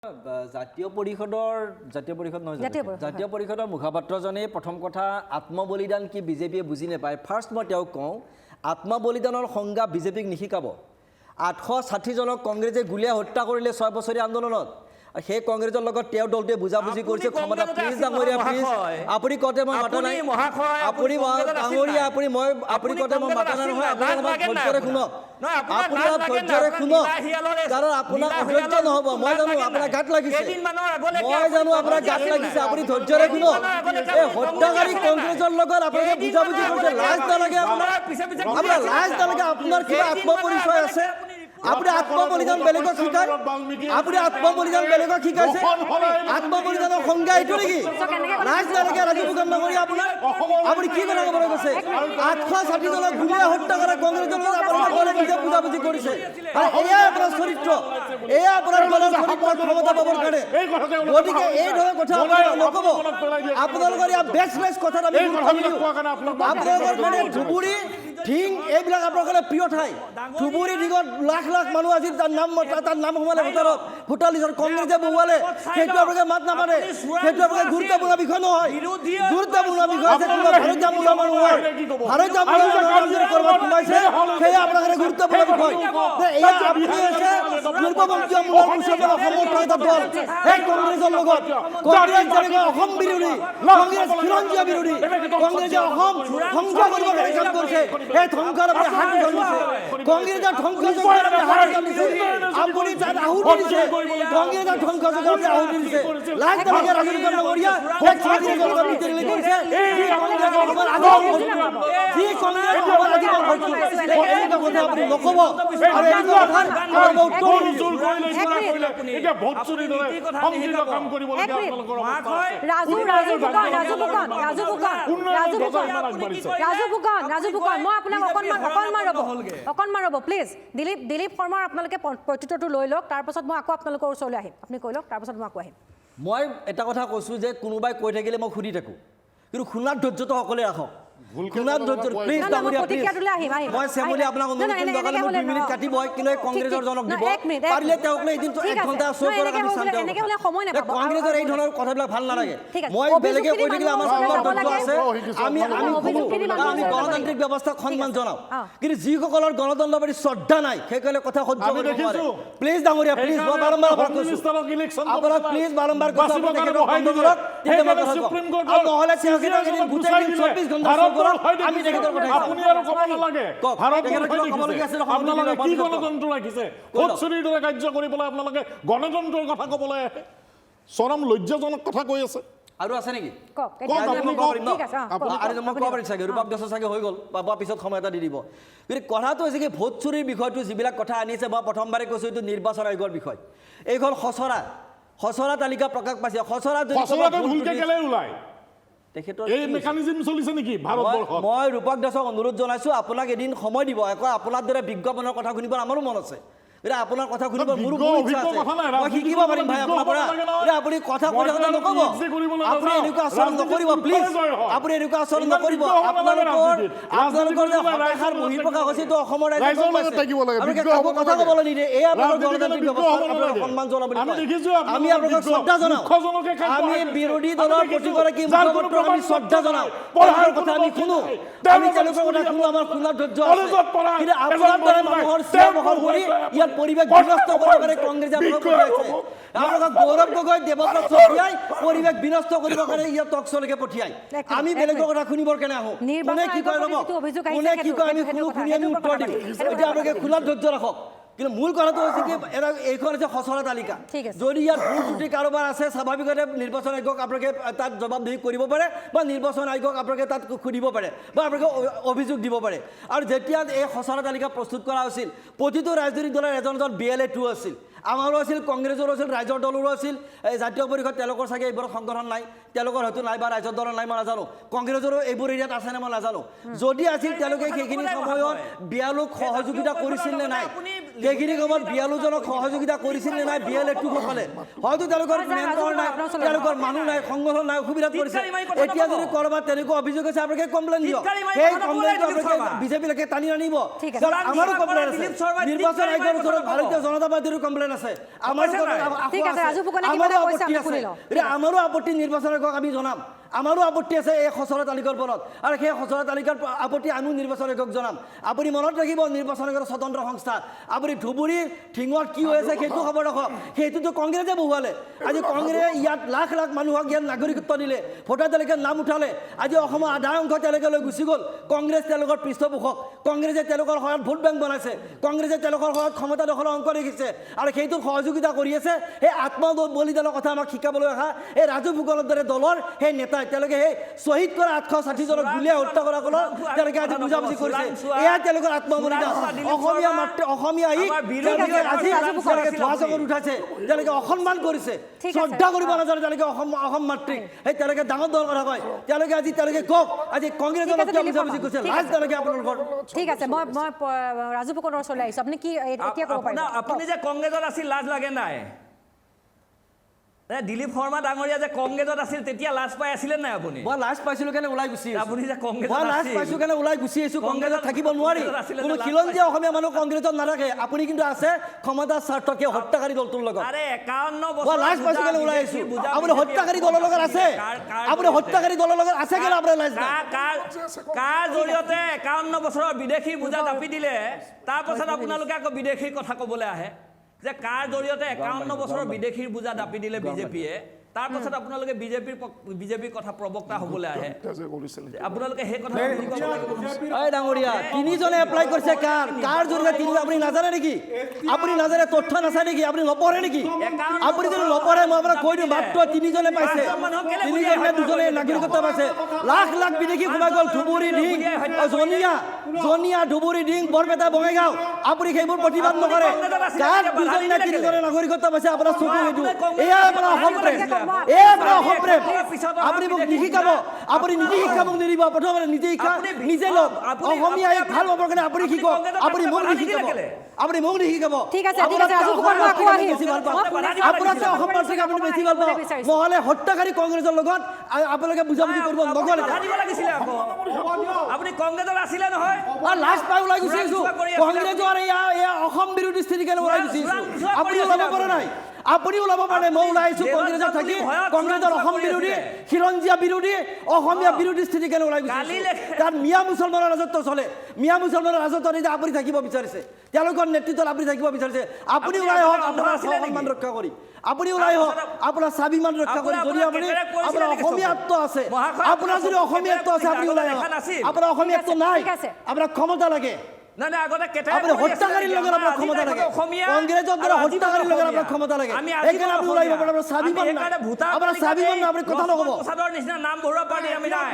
জাতীয় পৰিষদৰ মুখপাত্ৰজনে প্ৰথম কথা আত্মবলিদান কি বিজেপিয়ে বুজি নাপায় ফাৰ্ষ্ট মই তেওঁক কওঁ আত্মবলিদানৰ সংজ্ঞা বিজেপিক নিশিকাব 860 জনক কংগ্ৰেছে গুলীয়া হত্যা কৰিলে 6 বছৰীয়া আন্দোলনত সেই কংগ্ৰেছৰ লগত তেওঁ দলটোৱে বুজাবুজি কৰিছে ক্ষমতা প্লিজ ডাঙৰীয়া প্লিজ আপুনি কতে মই মাতা নাই আপুনি ডাঙৰীয়া আপুনি কতে মই মাতা নাই নহয় আপুনি ধৈৰ্যৰে শুনক আপুনি ধৈৰ্যৰে শুনক কাৰণ আপোনাৰ অধৈৰ্য নহব মই জানো আপোনাৰ গাত লাগিছে আপুনি ধৈৰ্যৰে শুনক এই হত্যাকাৰী কংগ্ৰেছৰ লগত আপোনালোকে বুজাবুজি কৰিছে লাজ নালাগে আপোনাৰ লাজ নালাগে আপোনাৰ কিবা আত্মপৰিচয় আছে আপুনি আত্মবলিদান বেলেগক শিকায় আপুনি আত্মবলিদান বেলেগক শিকাইছে আত্মবলিদানৰ সংজ্ঞা এইটো নেকি লাজ নালাগে ৰাজীৱ ফুকন ডাঙৰীয়া আপোনাৰ আপুনি কি কথা ক'বলৈ গৈছে 860 জনক গুলীয়া হত্যা কৰা কংগ্ৰেছৰ লগত আপোনালোকে নিজে বুজাবুজি কৰিছে আৰু এয়াই আপোনাৰ চৰিত্ৰ এয়াই আপোনাৰ দলৰ চৰিত্ৰ ক্ষমতা পাবৰ কাৰণে গতিকে এই ধৰণৰ কথা নক'ব আপোনালোকৰ ইয়াত বেছ কথাত আমি আপোনালোকৰ মানে ধুবুৰী ঢিং এইবিলাক আপোনালোকৰ প্ৰিয় ঠাই ধুবুৰী ঢিঙত লাখ লাখ মানুহ আজি তাৰ নাম সোমালে ভোটাৰ লিষ্টত কংগ্ৰেছে বহুৱালে সেইটো আপোনালোকে মাত নামানে সেইটো আপোনালোকে গুৰুত্বপূৰ্ণ বিষয় নহয় গুৰুত্বপূৰ্ণ বিষয় আছে ভাৰতীয় মানুহৰ ভাৰতীয় কৰবাত সোমাইছে সেয়া আপোনালোকে গুৰুত্বপূৰ্ণ বিষয় এয়া আপুনি আছে পূৰ্ববংশীয় মূলৰ মুছলমান অসমৰ এটা দল সেই কংগ্ৰেছৰ লগত কংগ্ৰেছ যেনেকৈ অসম বিৰোধী কংগ্ৰেছ খিলঞ্জীয়া বিৰোধী কংগ্ৰেছে অসম ধ্বংস কৰিব কাম কৰিছে এই ধ্বংসৰ আপুনি হাত ধৰিছে কংগ্ৰেছৰ ধ্বংস আপুনি তাত আহুতি দিছে কংগ্ৰেছৰ ধ্বংস আপুনি আহুতি দিছে লাজ নালাগে ৰাজীৱ ফুকন ডাঙৰীয়া এক চাকৰি জনগণ ভিতৰলৈ কৰিছে যি কংগ্ৰেছৰ অসমৰ আগত যি কংগ্ৰেছৰ অসমৰ আগত এনেকুৱা কথা আপুনি নক'ব আৰু এনেকুৱা কথা আমাৰ উত্তৰ জোৰ কৰিলে এতিয়া ভোট চুৰি দৰে সংগীত কাম কৰিবলগীয়া আপোনালোকৰ ৰাজু ফুকন মই আপোনাক অকণমান ৰ'ব প্লিজ দিলীপ শৰ্মাৰ আপোনালোকে প্ৰত্যুত্তৰটো লৈ লওক তাৰপাছত মই আকৌ আপোনালোকৰ ওচৰলৈ আহিম আপুনি কৈ লওক তাৰপাছত মই আকৌ আহিম মই এটা কথা কৈছোঁ যে কোনোবাই কৈ থাকিলে মই শুনি থাকোঁ কিন্তু শুনাৰ ধৈৰ্যটো সকলোৱে ৰাখক শুনাৰ ধৈৰ্য প্লিজ ডাঙৰীয়া প্লিজ মই চেমুলি আপোনাক অনুৰোধ কৰিম দৰকাৰ হ'লে 2 মিনিট কাটিব কিন্তু এই কংগ্ৰেছৰ জনক দিব পাৰিলে তেওঁক লৈ এদিন 1 ঘণ্টা শ্ব' কৰক আমি চাম কংগ্ৰেছৰ এই ধৰণৰ কথাবিলাক ভাল নালাগে মই বেলেগে কৈ থাকিলে আমাৰ সন্মান ধৈৰ্য আছে আমি গণতান্ত্ৰিক ব্যৱস্থাক সন্মান জনাওঁ কিন্তু যিসকলৰ গণতন্ত্ৰৰ প্ৰতি শ্ৰদ্ধা নাই সেইসকলে কথা সহ্য কৰিব নোৱাৰে প্লিজ ডাঙৰীয়া প্লিজ মই বাৰম্বাৰ কৈছোঁ আপোনাক প্লিজ বাৰম্বাৰ কৈছোঁ আপুনি তেখেতক বন্ধ কৰক আৰু নহ'লে তেখেতক এদিন গোটেই দিন 24 ঘণ্টা আমি তেখেতৰ কথা আপুনি আৰু ক'ব নালাগে ভাৰত আপোনালোকে কি গণতন্ত্ৰ ৰাখিছে ভোট চুৰিৰ দৰে কাৰ্য কৰিবলৈ আপোনালোকে গণতন্ত্ৰৰ কথা ক'বলৈ চৰম লজ্জাজনক কথা কৈ আছে আৰু আছে নেকি ৰূপাক দাসৰ চাগে হৈ গ'ল বা পিছত সময় এটা দি দিব কিন্তু কথাটো হৈছে কি ভোট চুৰিৰ বিষয়টো যিবিলাক কথা আনিছে মই প্ৰথমবাৰে কৈছোঁ এইটো নিৰ্বাচন আয়োগৰ বিষয় এইখন খচৰা তালিকা প্ৰকাশ পাইছে মই ৰূপক দাসক অনুৰোধ জনাইছোঁ আপোনাক এদিন সময় দিব আকৌ আপোনাৰ দৰে বিজ্ঞাপনৰ কথা শুনিব আমাৰো মন আছে এতিয়া আপোনাৰ কথা শুনিব মোৰো বহুত ইচ্ছা আছে মই শিকিব পাৰিম ভাই আপোনাৰ পৰা এতিয়া আপুনি কথা কৈ থকা নক'ব আপুনি এনেকুৱা আচৰণ নকৰিব প্লিজ আপুনি এনেকুৱা আচৰণ নকৰিব আপোনালোকৰ যে হতাশাৰ বহিঃপ্ৰকাশ হৈছে এইটো অসমৰ ৰাইজে কথা ক'বলৈ নিদিয়ে এই আপোনালোকৰ গণতান্ত্ৰিক ব্যৱস্থা আপোনালোকক সন্মান জনাবলৈ আমি আপোনালোকক শ্ৰদ্ধা জনাওঁ আমি বিৰোধী দলৰ প্ৰতিগৰাকী মুখপাত্ৰক আমি শ্ৰদ্ধা জনাওঁ তেওঁলোকৰ কথা আমি শুনো আমি তেওঁলোকৰ কথা শুনো আমাৰ শুনাৰ ধৈৰ্য আছে কিন্তু আপোনাৰ দৰে মানুহৰ চিঞৰ বাখৰ কৰি ইয়াত পৰিৱেশ বিনষ্ট কৰিব পাৰে কংগ্ৰেছে আপোনালোকক গৌৰৱ গগৈ দেৱব্ৰত চৌধুৰীয়ে পৰিৱেশ বিনষ্ট কৰিবৰ কাৰণে ইয়াত টক শ্ব'লৈকে পঠিয়াই আমি বেলেগৰ কথা শুনিবৰ কাৰণে আহোঁ কোনে কি কয় ৰ'ব কোনে কি কয় আমি শুনো শুনি আমি উত্তৰ দিম এতিয়া আপোনালোকে খোলাৰ ধৈৰ্য ৰাখক কিন্তু মূল কথাটো হৈছে কি এইখন হৈছে খচৰা তালিকা যদি ইয়াত ভুল ত্ৰুটি কাৰোবাৰ আছে স্বাভাৱিকতে নিৰ্বাচন আয়োগক আপোনালোকে তাত জবাবদিহি কৰিব পাৰে বা নিৰ্বাচন আয়োগক আপোনালোকে তাত সুধিব পাৰে বা আপোনালোকে অভিযোগ দিব পাৰে আৰু যেতিয়া এই খচৰা তালিকা প্ৰস্তুত কৰা হৈছিল প্ৰতিটো ৰাজনৈতিক দলৰ এজন BLA 2 আছিল আমাৰো আছিল কংগ্ৰেছৰো আছিল ৰাইজৰ দলৰো আছিল এই জাতীয় পৰিষদ তেওঁলোকৰ চাগে এইবোৰত সংগঠন নাই তেওঁলোকৰ হয়তো নাই বা ৰাইজৰ দলৰ নাই মই নাজানো কংগ্ৰেছৰো এইবোৰ এৰিয়াত আছে নে মই নাজানো যদি আছিল তেওঁলোকে সেইখিনি সময়ত 42 সহযোগিতা কৰিছিল নে নাই সেইখিনি সময়ত 42 জনক সহযোগিতা কৰিছিল নে নাই BLA 2 সকলে হয়তো তেওঁলোকৰ মেম্বাৰ নাই তেওঁলোকৰ মানুহ নাই সংগঠন নাই অসুবিধাত পৰিছে এতিয়া যদি কৰবাত তেনেকুৱা অভিযোগ আছে আপোনালোকে কমপ্লেইন দিয়ক সেই কমপ্লেইনটো আপোনালোকে বিজেপিলৈকে টানি আনিব আমাৰো কমপ্লেইন আছে নিৰ্বাচন আয়োগৰ ওচৰত ভাৰতীয় জনতা পাৰ্টিৰো কমপ্লেইন কনফিডেন্স আছে আমাৰো ঠিক আছে, ৰাজু ফুকনে কিবা আমাৰো এটা কৈছে, আপত্তি আমি আছে শুনি লওঁ। এতিয়া আমাৰো আপত্তি নিৰ্বাচন আয়োগক আমি জনাম আমাৰো আপত্তি আছে এই খচৰা তালিকাৰ ওপৰত আৰু সেই খচৰা তালিকাৰ আপত্তি আমিও নিৰ্বাচন আয়োগক জনাম আপুনি মনত ৰাখিব নিৰ্বাচন আয়োগৰ স্বতন্ত্ৰ সংস্থা আপুনি ধুবুৰী ঠিঙত কি হৈ আছে সেইটো খবৰ ৰাখক সেইটোতো কংগ্ৰেছে বহুৱালে আজি কংগ্ৰেছে ইয়াত লাখ লাখ মানুহক ইয়াত নাগৰিকত্ব দিলে ভোটাৰ তালিকাত নাম উঠালে আজি অসমৰ আধা অংশ তেওঁলোকে লৈ গুচি গ'ল কংগ্ৰেছ তেওঁলোকৰ পৃষ্ঠপোষক কংগ্ৰেছে তেওঁলোকৰ সহায়ত ভোট বেংক বনাইছে কংগ্ৰেছে তেওঁলোকৰ সহায়ত ক্ষমতা দখলৰ অংক দেখিছে আৰু সেইটোত সহযোগিতা কৰি আছে সেই বলিদানৰ কথা আমাক শিকাবলৈ অহা এই ৰাজু ফুকনৰ দৰে দলৰ সেই নেতা তেওঁলোকে সেই শ্বহীদ কৰা 860 জনক গুলীয়াই হত্যা কৰা কলৰ তেওঁলোকে আজি বুজাবুজি কৰিছে এয়া তেওঁলোকৰ আত্মবলিদান অসমীয়া মাত্ৰ অসমীয়া তেওঁলোকে আজি তেওঁলোকে ধোঁৱা চকত উঠাইছে তেওঁলোকে অসন্মান কৰিছে শ্ৰদ্ধা কৰিব নাজানে তেওঁলোকে অসম মাতৃক সেই তেওঁলোকে ডাঙৰ দল কথা কয় তেওঁলোকে আজি তেওঁলোকে কওক আজি কংগ্ৰেছৰ বুজাবুজি কৰিছে লাজ তেওঁলোকে আপোনালোকৰ ঠিক আছে মই ৰাজু ফুকনৰ ওচৰলৈ আহিছোঁ আপুনি কি এতিয়া ক'ব পাৰিব আপুনি যে কংগ্ৰেছত আছিল লাজ লাগে নাই দিলীপ শৰ্মা ডাঙৰীয়া যে কংগ্ৰেছত আছিল তেতিয়া লাজ পাই আছিলে নাই আপুনি মই লাজ পাইছিলো কাৰণে ওলাই গুচি আহিছো আপুনি যে কংগ্ৰেছত মই লাজ পাইছো কাৰণে ওলাই গুচি আহিছো কংগ্ৰেছত থাকিব নোৱাৰি কোনো খিলঞ্জীয়া অসমীয়া মানুহ কংগ্ৰেছত নাথাকে আপুনি কিন্তু আছে ক্ষমতাৰ স্বাৰ্থকে হত্যাকাৰী দলটোৰ লগত আৰে 51 মই বছৰ লাজ পাইছো কাৰণে ওলাই আহিছো আপুনি হত্যাকাৰী দলৰ লগত আছে আপুনি হত্যাকাৰী দলৰ লগত আছে কেনে আপোনাৰ লাজ নাই কাৰ জৰিয়তে 51 বছৰৰ বিদেশী বুজা জাপি দিলে তাৰ পাছত আপোনালোকে আকৌ বিদেশীৰ কথা ক'বলৈ আহে যে কাৰ জৰিয়তে 51 বছৰৰ বিদেশীৰ বুজা দাপি দিলে বিজেপিয়ে তাৰ পাছত আপোনালোকে বিজেপিৰ কথা প্ৰবক্তা হ'বলৈ আহে আপোনালোকে সেই কথা এই ডাঙৰীয়া তিনিজনে এপ্লাই কৰিছে কাৰ জৰিয়তে তিনি আপুনি নাজানে নেকি আপুনি নাজানে তথ্য নাচায় নেকি আপুনি নপঢ়ে নেকি আপুনি যদি নপঢ়ে মই আপোনাক কৈ দিওঁ মাত্ৰ তিনিজনে পাইছে তিনিজনে দুজনে নাগৰিকত্ব পাইছে লাখ লাখ বিদেশী সোমাই গ'ল ধুবুৰী ঢিং জনিয়া ধুবুৰী ঢিং বৰপেটা বঙাইগাঁও আপুনি সেইবোৰ প্ৰতিবাদ নকৰে কাৰ দুজনে নে তিনিজনে নাগৰিকত্ব পাইছে আপোনাৰ চকু সেইটো এয়া আপোনাৰ অসম প্ৰেম আপুনি মোক নিশিকাব আপুনি নিজে শিক্ষা মোক নিদিব প্ৰথমতে নিজে শিক্ষা নিজে লওক অসমীয়া ভাল পাবৰ কাৰণে আপুনি শিকক আপুনি মোক নিশিকাব আপুনি মোক নিশিকাব ঠিক আছে ৰাজু ফুকন মই আকৌ আহিম আপোনাক অসম পাৰ্টিক আপুনি বেছি ভাল পাব নহ'লে হত্যাকাৰী কংগ্ৰেছৰ লগত আপোনালোকে বুজাবুজি কৰিব নগ'লে আপুনি কংগ্ৰেছত আছিলে নহয় লাষ্ট পাই ওলাই গুচি আহিছো কংগ্ৰেছৰ এয়া অসম বিৰোধী স্থিতি কেনে ওলাই গুচি আহিছো আপুনি ওলাব পৰা নাই আপুনি ওলাব পাৰে মই ওলাই আহিছো কংগ্ৰেছত থাকি কংগ্ৰেছৰ অসম বিৰোধী খিলঞ্জীয়া বিৰোধী অসমীয়া বিৰোধী স্থিতি কেনে ওলাই গৈছে কাৰণ মিয়া মুছলমানৰ ৰাজত্ব চলে মিয়া মুছলমানৰ ৰাজত্বত এতিয়া আপুনি থাকিব বিচাৰিছে তেওঁলোকৰ নেতৃত্বত আপুনি থাকিব বিচাৰিছে আপুনি ওলাই আহক আপোনাৰ সন্মান ৰক্ষা কৰি আপুনি ওলাই আহক আপোনাৰ স্বাভিমান ৰক্ষা কৰি যদি আপুনি আপোনাৰ অসমীয়াত্ব আছে আপোনাৰ যদি অসমীয়াত্ব আছে আপুনি ওলাই আহক আপোনাৰ অসমীয়াত্ব নাই আপোনাৰ ক্ষমতা লাগে আপুনি হত্যাকাৰীৰ লগত আপোনাৰ ক্ষমতা লাগে কংগ্ৰেছৰ দ্বাৰা হত্যাকাৰীৰ লগত আপোনাৰ ক্ষমতা লাগে সেইকাৰণে আপুনি ওলাই আহিব আপোনাৰ স্বাভিমান নাই আপোনাৰ স্বাভিমান নাই আপুনি কথা নক'ব নিচিনা নাম ভৰোৱা পাৰ্টি আমি নাই